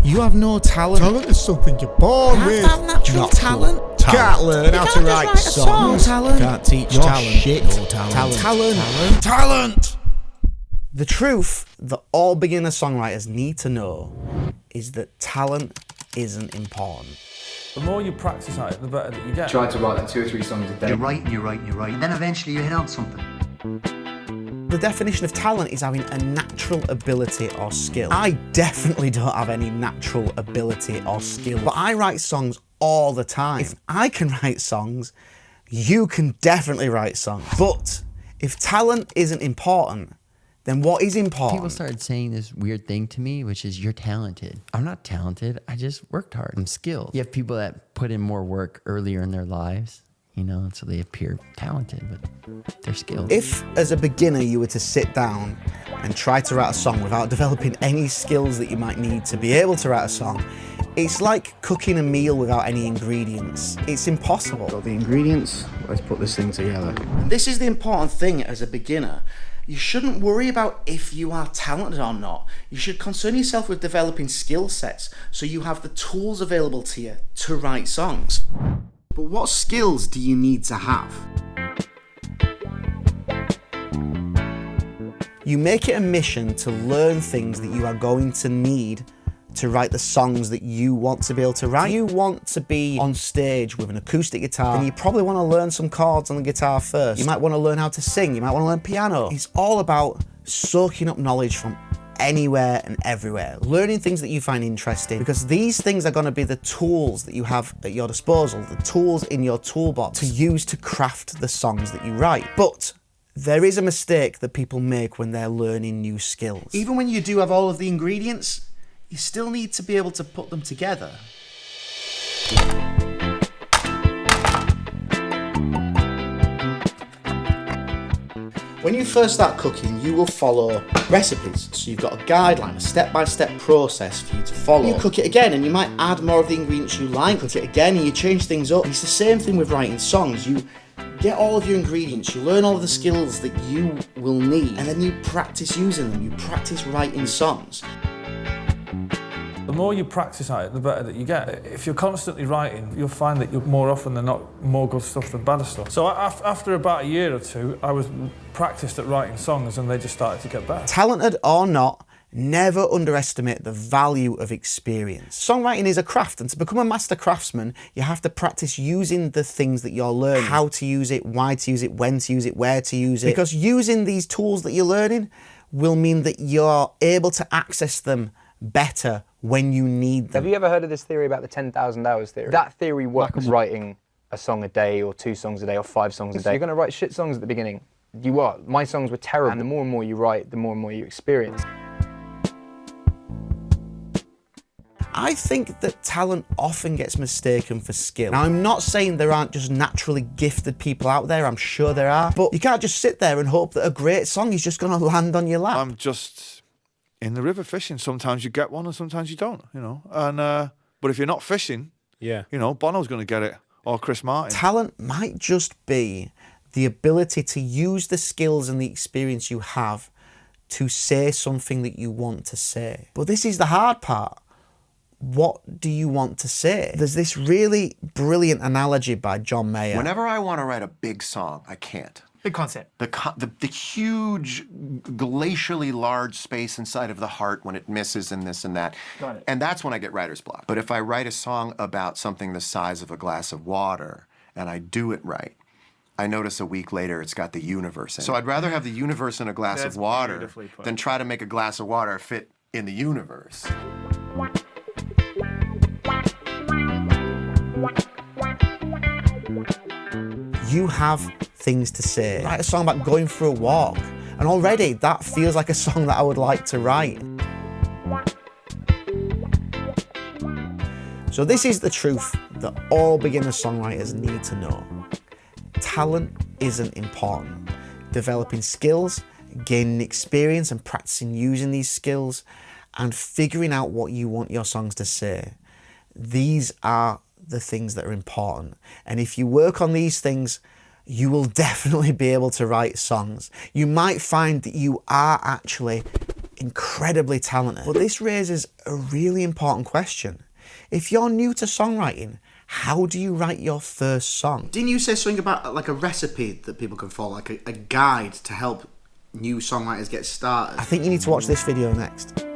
You have no talent. Talent is something you're born You with. have to have natural talent. Can't learn how to write songs. Talent. Can't teach You're talent. shit. No talent. Talent. The truth that all beginner songwriters need to know is that talent isn't important. The more you practice at it, the better that you get. Try to write like 2 or 3 songs a day. You write and you write and you write, and then eventually you hit on something. The definition of talent is having a natural ability or skill. I definitely don't have any natural ability or skill, but I write songs all the time. If I can write songs, you can definitely write songs. But if talent isn't important, then what is important? People started saying this weird thing to me, which is you're talented. I'm not talented. I just worked hard. I'm skilled. You have people that put in more work earlier in their lives, you know, and so they appear talented, but they're skilled. If, as a beginner, you were to sit down and try to write a song without developing any skills that you might need to be able to write a song, it's like cooking a meal without any ingredients. It's impossible. Got the ingredients, let's put this thing together. This is the important thing as a beginner. You shouldn't worry about if you are talented or not. You should concern yourself with developing skill sets so you have the tools available to you to write songs. But what skills do you need to have? You make it a mission to learn things that you are going to need to write the songs that you want to be able to write. If you want to be on stage with an acoustic guitar, then you probably want to learn some chords on the guitar first. You might want to learn how to sing, you might want to learn piano. It's all about soaking up knowledge from anywhere and everywhere, learning things that you find interesting, because these things are going to be the tools that you have at your disposal, the tools in your toolbox to use to craft the songs that you write. But there is a mistake that people make when they're learning new skills. Even when you do have all of the ingredients, you still need to be able to put them together. When you first start cooking, you will follow recipes. So you've got a guideline, a step-by-step process for you to follow. You cook it again and you might add more of the ingredients you like, cook it again and you change things up. It's the same thing with writing songs. You get all of your ingredients, you learn all of the skills that you will need, and then you practice using them, you practice writing songs. The more you practice at it, the better that you get. If you're constantly writing, you'll find that you're more often than not more good stuff than bad stuff. So after about a year or two, I was practiced at writing songs and they just started to get better. Talented or not, never underestimate the value of experience. Songwriting is a craft, and to become a master craftsman, you have to practice using the things that you're learning. How to use it, why to use it, when to use it, where to use it. Because using these tools that you're learning will mean that you're able to access them better when you need them. Have you ever heard of this theory about the 10,000 hours theory? That theory works writing a song a day or 2 songs a day or 5 songs a day. You're going to write shit songs at the beginning. You are. My songs were terrible. And the more and more you write, the more and more you experience. I think that talent often gets mistaken for skill. Now, I'm not saying there aren't just naturally gifted people out there, I'm sure there are, but you can't just sit there and hope that a great song is just going to land on your lap. I'm just in the river fishing. Sometimes you get one and sometimes you don't, you know. And but if you're not fishing, you know, Bono's going to get it, or Chris Martin. Talent might just be the ability to use the skills and the experience you have to say something that you want to say. But this is the hard part. What do you want to say? There's this really brilliant analogy by John Mayer. Whenever I want to write a big song, I can't. Big concept. The huge, glacially large space inside of the heart when it misses and this and that. Got it. And that's when I get writer's block. But if I write a song about something the size of a glass of water and I do it right, I notice a week later it's got the universe in it. So I'd rather have the universe in a glass of water than try to make a glass of water fit in the universe. You have things to say. Write a song about going for a walk, and already that feels like a song that I would like to write. So this is the truth that all beginner songwriters need to know. Talent isn't important. Developing skills, gaining experience and practicing using these skills, and figuring out what you want your songs to say. These are the things that are important. And if you work on these things, you will definitely be able to write songs. You might find that you are actually incredibly talented. But this raises a really important question. If you're new to songwriting, how do you write your first song? Didn't you say something about like a recipe that people can follow, like a guide to help new songwriters get started? I think you need to watch this video next.